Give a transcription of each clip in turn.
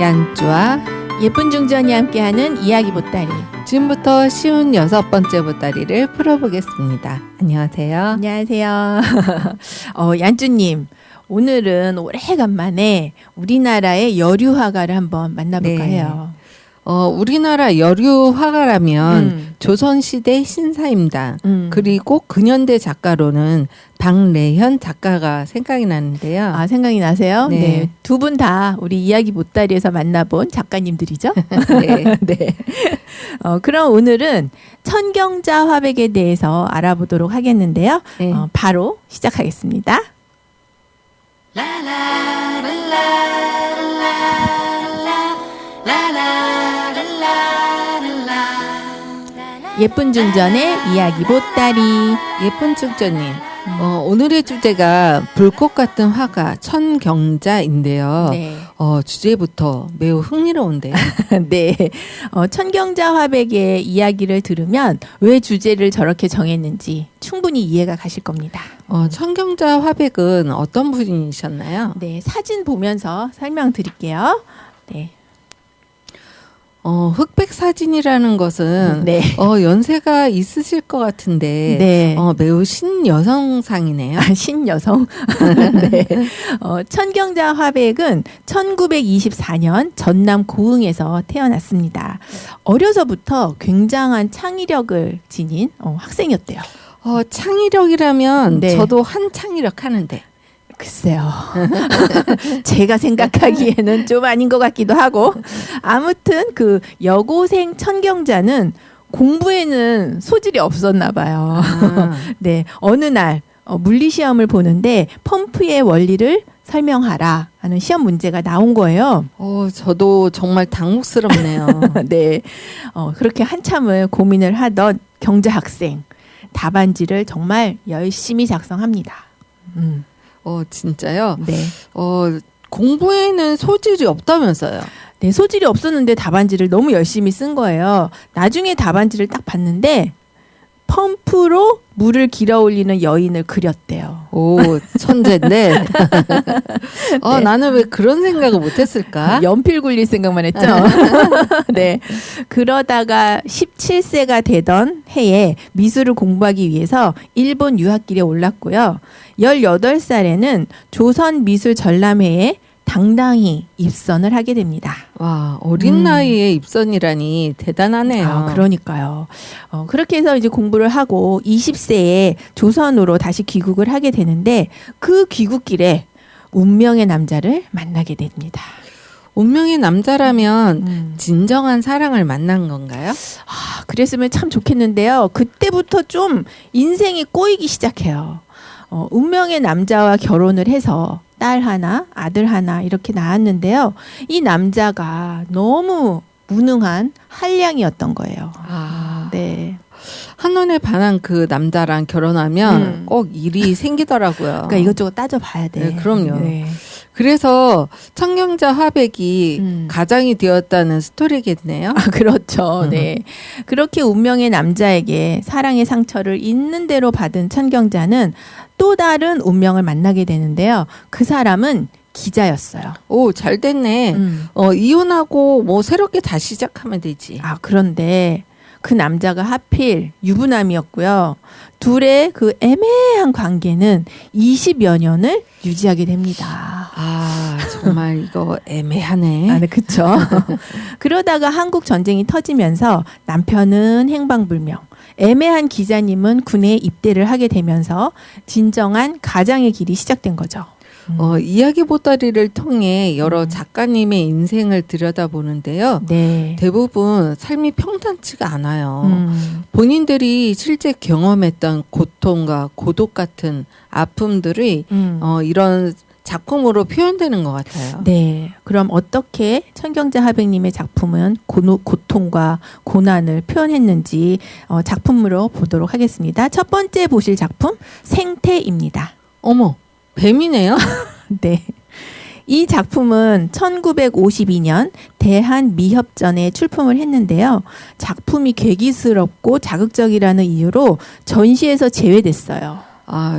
얀쭈와 예쁜 중전이 함께하는 이야기 보따리. 지금부터 쉬운 6번째 보따리를 풀어보겠습니다. 안녕하세요. 안녕하세요. 얀쭈님, 오늘은 오래간만에 우리나라의 여류 화가를 한번 만나볼까 네. 해요. 우리나라 여류 화가라면 조선시대 신사임당 그리고 근현대 작가로는 박래현 작가가 생각이 나는데요. 아, 생각이 나세요? 네. 네. 두 분 다 우리 이야기 보따리에서 만나본 작가님들이죠? 네. 네. 그럼 오늘은 천경자 화백에 대해서 알아보도록 하겠는데요. 네. 바로 시작하겠습니다. 예쁜 중전의 이야기 보따리. 예쁜 축전님, 오늘의 주제가 불꽃 같은 화가 천경자인데요. 네. 주제부터 매우 흥미로운데요. 네. 천경자 화백의 이야기를 들으면 왜 주제를 저렇게 정했는지 충분히 이해가 가실 겁니다. 천경자 화백은 어떤 분이셨나요? 네. 사진 보면서 설명드릴게요. 네. 흑백 사진이라는 것은 네. 연세가 있으실 것 같은데 네. 매우 신여성상이네요. 신여성. 네. 천경자 화백은 1924년 전남 고흥에서 태어났습니다. 어려서부터 굉장한 창의력을 지닌 학생이었대요. 창의력이라면 네. 저도 한 창의력 하는데. 글쎄요. 제가 생각하기에는 좀 아닌 것 같기도 하고. 아무튼 그 여고생 천경자는 공부에는 소질이 없었나 봐요. 네. 어느 날 물리 시험을 보는데 펌프의 원리를 설명하라 하는 시험 문제가 나온 거예요. 저도 정말 당혹스럽네요. 네. 그렇게 한참을 고민을 하던 경자 학생. 답안지를 정말 열심히 작성합니다. 진짜요? 네. 공부에는 소질이 없다면서요? 네, 소질이 없었는데 답안지를 너무 열심히 쓴 거예요. 나중에 답안지를 딱 봤는데 펌프로 물을 길어 올리는 여인을 그렸대요. 오, 천재인데. 네. 나는 왜 그런 생각을 못했을까? 연필 굴릴 생각만 했죠. 네. 그러다가 17세가 되던 해에 미술을 공부하기 위해서 일본 유학길에 올랐고요. 18살에는 조선미술전람회에 당당히 입선을 하게 됩니다. 와, 어린 나이에 입선이라니 대단하네요. 그러니까요. 그렇게 해서 이제 공부를 하고 20세에 조선으로 다시 귀국을 하게 되는데 그 귀국길에 운명의 남자를 만나게 됩니다. 운명의 남자라면 진정한 사랑을 만난 건가요? 그랬으면 참 좋겠는데요. 그때부터 좀 인생이 꼬이기 시작해요. 운명의 남자와 결혼을 해서 딸 하나, 아들 하나 이렇게 낳았는데요. 이 남자가 너무 무능한 한량이었던 거예요. 네. 한눈에 반한 그 남자랑 결혼하면 꼭 일이 생기더라고요. 그러니까 이것저것 따져봐야 돼. 네, 그럼요. 네. 그래서 천경자 화백이 가장이 되었다는 스토리겠네요. 그렇죠. 네. 그렇게 운명의 남자에게 사랑의 상처를 있는 대로 받은 천경자는 또 다른 운명을 만나게 되는데요. 그 사람은 기자였어요. 오, 잘 됐네. 이혼하고 뭐 새롭게 다시 시작하면 되지. 그런데 그 남자가 하필 유부남이었고요. 둘의 그 애매한 관계는 20여 년을 유지하게 됩니다. 정말 이거 애매하네. 네, 그렇죠. 그러다가 한국 전쟁이 터지면서 남편은 행방불명, 애매한 기자님은 군에 입대를 하게 되면서 진정한 가장의 길이 시작된 거죠. 이야기 보따리를 통해 여러 작가님의 인생을 들여다보는데요. 네. 대부분 삶이 평탄치가 않아요. 본인들이 실제 경험했던 고통과 고독 같은 아픔들이 이런 작품으로 표현되는 것 같아요. 네. 그럼 어떻게 천경자 화백님의 작품은 고통과 고난을 표현했는지 작품으로 보도록 하겠습니다. 첫 번째 보실 작품 생태입니다. 어머, 뱀이네요? 네. 이 작품은 1952년 대한미협전에 출품을 했는데요. 작품이 괴기스럽고 자극적이라는 이유로 전시에서 제외됐어요.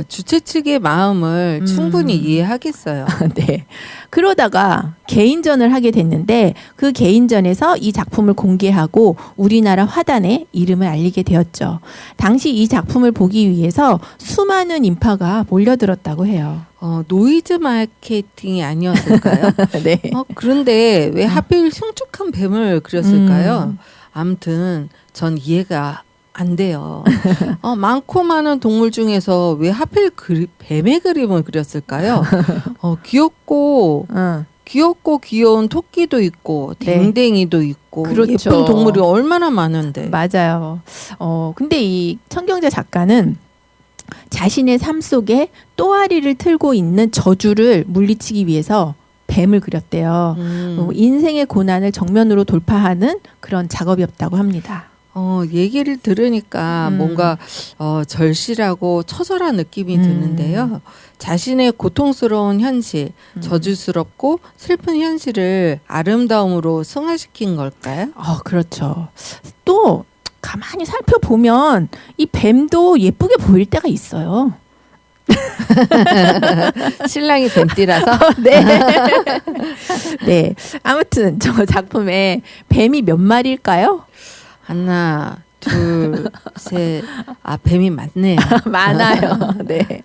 주최 측의 마음을 충분히 이해하겠어요. 네. 그러다가 개인전을 하게 됐는데 그 개인전에서 이 작품을 공개하고 우리나라 화단에 이름을 알리게 되었죠. 당시 이 작품을 보기 위해서 수많은 인파가 몰려들었다고 해요. 노이즈 마케팅이 아니었을까요? 네. 그런데 왜 하필 흉측한 뱀을 그렸을까요? 아무튼 전 이해가 안 돼요. 많고 많은 동물 중에서 왜 하필 뱀의 그림을 그렸을까요? 귀엽고 귀여운 토끼도 있고 댕댕이도 있고 그렇죠. 예쁜 동물이 얼마나 많은데. 맞아요. 근데 이 천경자 작가는 자신의 삶 속에 또아리를 틀고 있는 저주를 물리치기 위해서 뱀을 그렸대요. 인생의 고난을 정면으로 돌파하는 그런 작업이었다고 합니다. 얘기를 들으니까 뭔가 절실하고 처절한 느낌이 드는데요. 자신의 고통스러운 현실, 저주스럽고 슬픈 현실을 아름다움으로 승화시킨 걸까요? 그렇죠. 또 가만히 살펴보면 이 뱀도 예쁘게 보일 때가 있어요. 신랑이 뱀띠라서? 네. 네. 아무튼 저 작품에 뱀이 몇 마리일까요? 하나, 둘, 셋. 뱀이 많네요. 많아요. 네.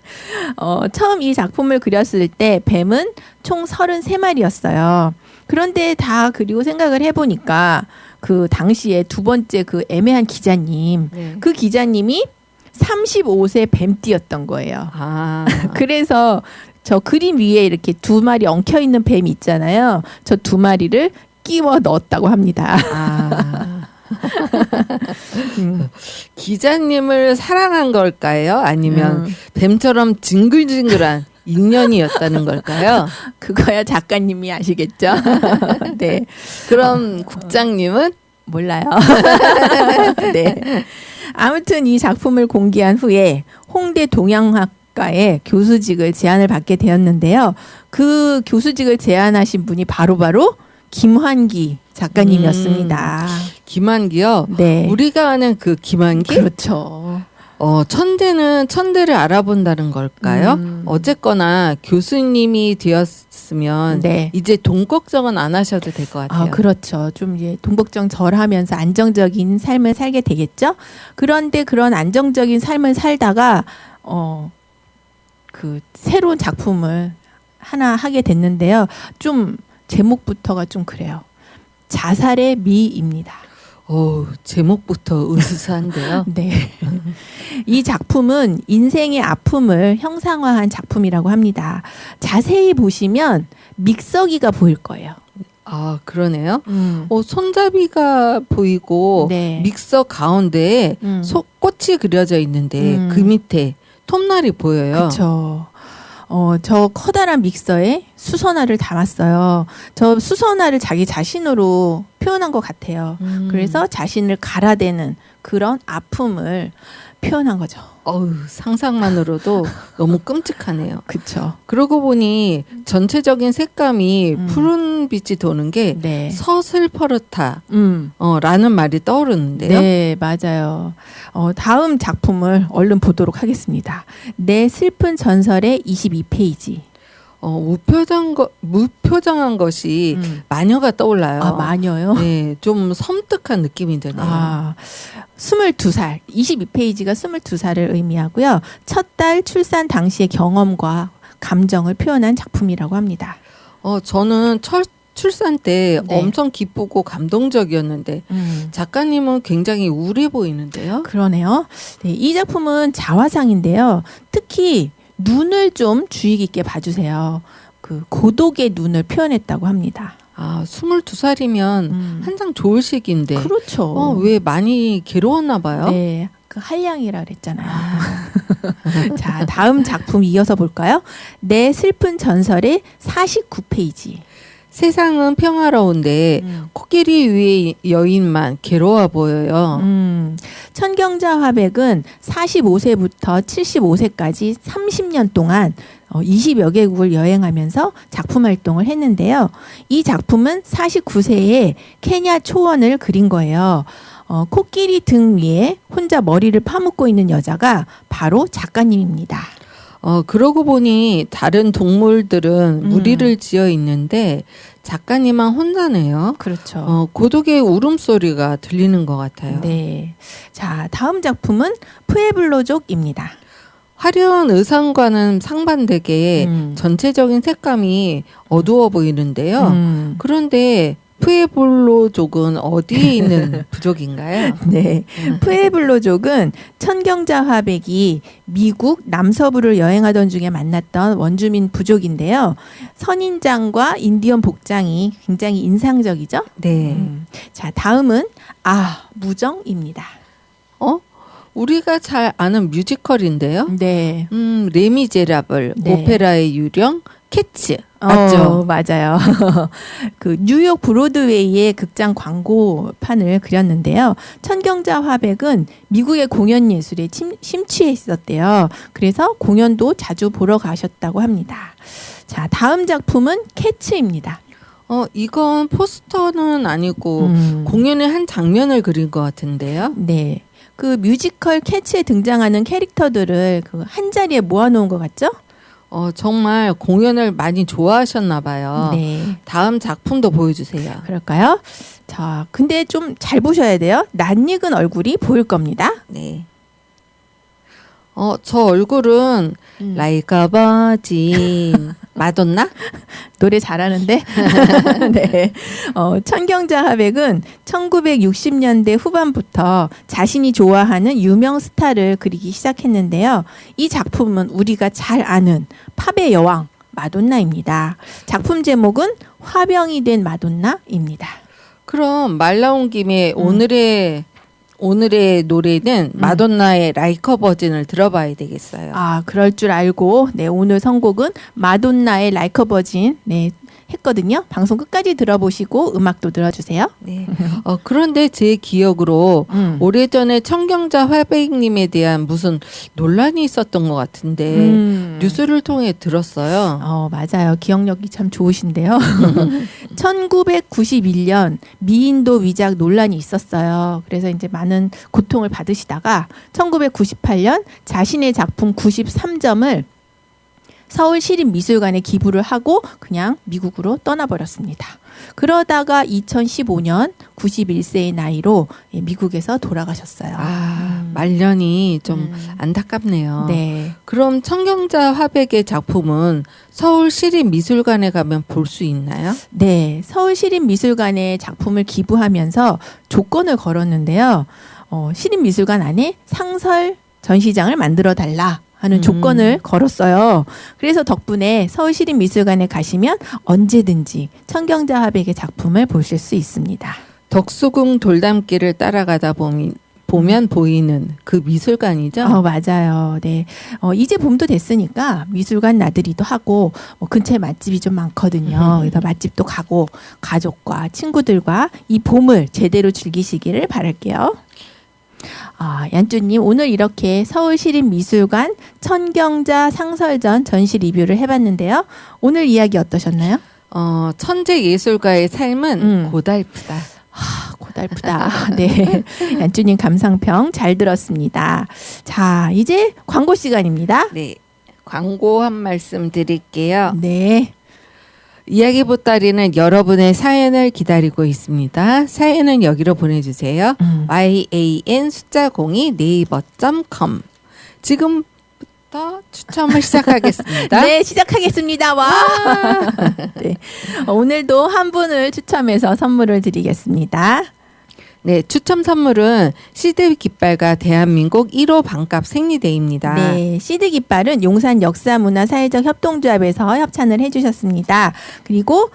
처음 이 작품을 그렸을 때 뱀은 총 33마리였어요. 그런데 다 그리고 생각을 해보니까 그 당시에 두 번째 그 애매한 기자님, 그 기자님이 35세 뱀띠였던 거예요. 그래서 저 그림 위에 이렇게 두 마리 엉켜 있는 뱀이 있잖아요. 저 두 마리를 끼워 넣었다고 합니다. 기자님을 사랑한 걸까요? 아니면 뱀처럼 징글징글한 인연이었다는 걸까요? 그거야 작가님이 아시겠죠? 네. 그럼 국장님은? 몰라요. 네. 아무튼 이 작품을 공개한 후에 홍대 동양학과의 교수직을 제안을 받게 되었는데요. 그 교수직을 제안하신 분이 바로 김환기 작가님이었습니다. 김환기요? 네. 우리가 아는 그 김환기? 그렇죠. 천재는 천대를 알아본다는 걸까요? 어쨌거나 교수님이 되었으면 이제 돈 걱정은 안 하셔도 될 것 같아요. 그렇죠. 좀 이제 돈 걱정 덜 하면서 안정적인 삶을 살게 되겠죠. 그런데 그런 안정적인 삶을 살다가 그 새로운 작품을 하나 하게 됐는데요. 좀 제목부터가 좀 그래요. 자살의 미입니다. 제목부터 으스스한데요. 네. 이 작품은 인생의 아픔을 형상화한 작품이라고 합니다. 자세히 보시면 믹서기가 보일 거예요. 그러네요. 손잡이가 보이고 믹서 가운데에 꽃이 그려져 있는데 그 밑에 톱날이 보여요. 그렇죠. 저 커다란 믹서에 수선화를 담았어요. 저 수선화를 자기 자신으로 표현한 것 같아요. 그래서 자신을 갈아대는 그런 아픔을 표현한 거죠. 상상만으로도 너무 끔찍하네요. 그렇죠. 그러고 보니 전체적인 색감이 푸른 빛이 도는 게 서슬퍼렇다 라는 말이 떠오르는데요. 네, 맞아요. 다음 작품을 얼른 보도록 하겠습니다. 내 슬픈 전설의 22페이지. 무표정한 것이 마녀가 떠올라요. 마녀요? 네, 좀 섬뜩한 느낌이 드네요. 22살, 22페이지가 22살을 의미하고요. 첫 달 출산 당시의 경험과 감정을 표현한 작품이라고 합니다. 저는 출산 때 엄청 기쁘고 감동적이었는데 작가님은 굉장히 우울해 보이는데요. 그러네요. 네, 이 작품은 자화상인데요. 특히 눈을 좀 주의 깊게 봐주세요. 그 고독의 눈을 표현했다고 합니다. 22살이면 한창 좋을 시기인데. 그렇죠. 왜 많이 괴로웠나 봐요? 네. 그 한량이라 그랬잖아요. 자, 다음 작품 이어서 볼까요? 내 슬픈 전설의 49페이지. 세상은 평화로운데 코끼리 위의 여인만 괴로워 보여요. 천경자 화백은 45세부터 75세까지 30년 동안 20여 개국을 여행하면서 작품 활동을 했는데요. 이 작품은 49세에 케냐 초원을 그린 거예요. 코끼리 등 위에 혼자 머리를 파묻고 있는 여자가 바로 작가님입니다. 그러고 보니 다른 동물들은 무리를 지어 있는데 작가님만 혼자네요. 그렇죠. 고독의 울음소리가 들리는 것 같아요. 네. 자, 다음 작품은 푸에블로족입니다. 화려한 의상과는 상반되게 전체적인 색감이 어두워 보이는데요. 그런데 푸에블로족은 어디에 있는 부족인가요? 네. 푸에블로족은 천경자 화백이 미국 남서부를 여행하던 중에 만났던 원주민 부족인데요. 선인장과 인디언 복장이 굉장히 인상적이죠? 네. 자, 다음은 무정입니다. 우리가 잘 아는 뮤지컬인데요. 네. 레미제라블, 네. 오페라의 유령, 캐츠. 맞죠? 맞아요. 그 뉴욕 브로드웨이의 극장 광고판을 그렸는데요. 천경자 화백은 미국의 공연 예술에 심취해 있었대요. 그래서 공연도 자주 보러 가셨다고 합니다. 자, 다음 작품은 캐츠입니다. 이건 포스터는 아니고 공연의 한 장면을 그린 것 같은데요. 네. 그 뮤지컬 캐츠에 등장하는 캐릭터들을 그 한 자리에 모아놓은 것 같죠? 정말 공연을 많이 좋아하셨나 봐요. 네. 다음 작품도 보여주세요. 그럴까요? 자, 근데 좀 잘 보셔야 돼요. 낯익은 얼굴이 보일 겁니다. 네. 저 얼굴은 라이카 버진 마돈나? 노래 잘하는데. 네. 천경자 화백은 1960년대 후반부터 자신이 좋아하는 유명 스타를 그리기 시작했는데요. 이 작품은 우리가 잘 아는 팝의 여왕 마돈나입니다. 작품 제목은 화병이 된 마돈나입니다. 그럼 말 나온 김에 오늘의 노래는 마돈나의 라이커 버진을 들어봐야 되겠어요. 그럴 줄 알고 오늘 선곡은 마돈나의 라이커 버진 했거든요. 방송 끝까지 들어보시고 음악도 들어주세요. 네. 그런데 제 기억으로 오래전에 천경자 화백님에 대한 무슨 논란이 있었던 것 같은데 뉴스를 통해 들었어요. 맞아요. 기억력이 참 좋으신데요. 1991년 미인도 위작 논란이 있었어요. 그래서 이제 많은 고통을 받으시다가 1998년 자신의 작품 93점을 서울시립미술관에 기부를 하고 그냥 미국으로 떠나버렸습니다. 그러다가 2015년 91세의 나이로 미국에서 돌아가셨어요. 말년이 좀 안타깝네요. 네. 그럼 천경자 화백의 작품은 서울시립미술관에 가면 볼 수 있나요? 네. 서울시립미술관에 작품을 기부하면서 조건을 걸었는데요. 시립미술관 안에 상설 전시장을 만들어 달라 하는 조건을 걸었어요. 그래서 덕분에 서울시립미술관에 가시면 언제든지 천경자 화백의 작품을 보실 수 있습니다. 덕수궁 돌담길을 따라가다 보면 보이는 그 미술관이죠? 맞아요. 네. 이제 봄도 됐으니까 미술관 나들이도 하고 근처에 맛집이 좀 많거든요. 그래서 맛집도 가고 가족과 친구들과 이 봄을 제대로 즐기시기를 바랄게요. 얀쭈님 오늘 이렇게 서울시립미술관 천경자 상설전 전시 리뷰를 해봤는데요. 오늘 이야기 어떠셨나요? 천재 예술가의 삶은 고달프다. 고달프다. 네, 얀쭈님 감상평 잘 들었습니다. 자, 이제 광고 시간입니다. 네, 광고 한 말씀 드릴게요. 네. 이야기 보따리는 여러분의 사연을 기다리고 있습니다. 사연은 여기로 보내주세요. yan 숫자 02 네이버.com 지금부터 추첨을 시작하겠습니다. 네, 시작하겠습니다. 와. 네. 오늘도 한 분을 추첨해서 선물을 드리겠습니다. 네, 추첨 선물은 시드 깃발과 대한민국 1호 반값 생리대입니다. 네, 시드 깃발은 용산 역사문화사회적 협동조합에서 협찬을 해주셨습니다. 그리고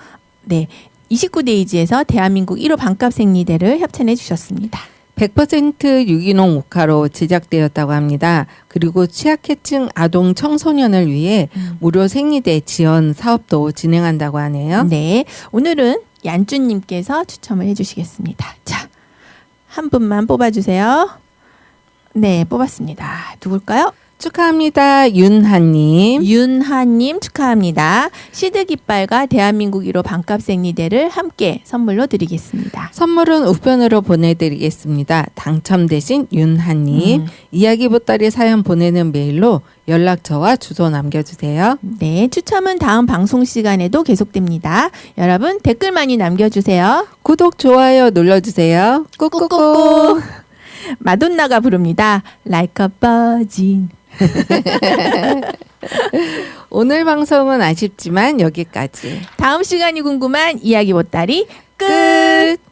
29데이지에서 대한민국 1호 반값 생리대를 협찬해 주셨습니다. 100% 유기농 옥화로 제작되었다고 합니다. 그리고 취약계층 아동 청소년을 위해 무료 생리대 지원 사업도 진행한다고 하네요. 네, 오늘은 얀쭈님께서 추첨을 해주시겠습니다. 자, 한 분만 뽑아주세요. 네, 뽑았습니다. 누굴까요? 축하합니다. 윤하님. 윤하님 축하합니다. 시드 깃발과 대한민국 1호 반값 생리대를 함께 선물로 드리겠습니다. 선물은 우편으로 보내드리겠습니다. 당첨되신 윤하님. 이야기 보따리 사연 보내는 메일로 연락처와 주소 남겨주세요. 네, 추첨은 다음 방송 시간에도 계속됩니다. 여러분 댓글 많이 남겨주세요. 구독, 좋아요 눌러주세요. 꾹꾹꾹. 마돈나가 부릅니다. Like a virgin. 오늘 방송은 아쉽지만 여기까지. 다음 시간이 궁금한 이야기 보따리 끝. 끝.